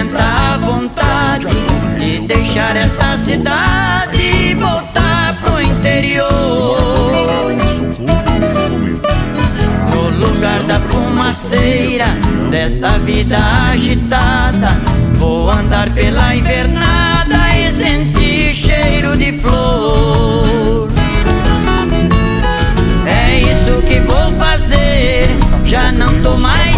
tanta vontade de deixar esta cidade e voltar pro interior. No lugar da fumaceira desta vida agitada, vou andar pela invernada e sentir cheiro de flor. É isso que vou fazer, já não tô mais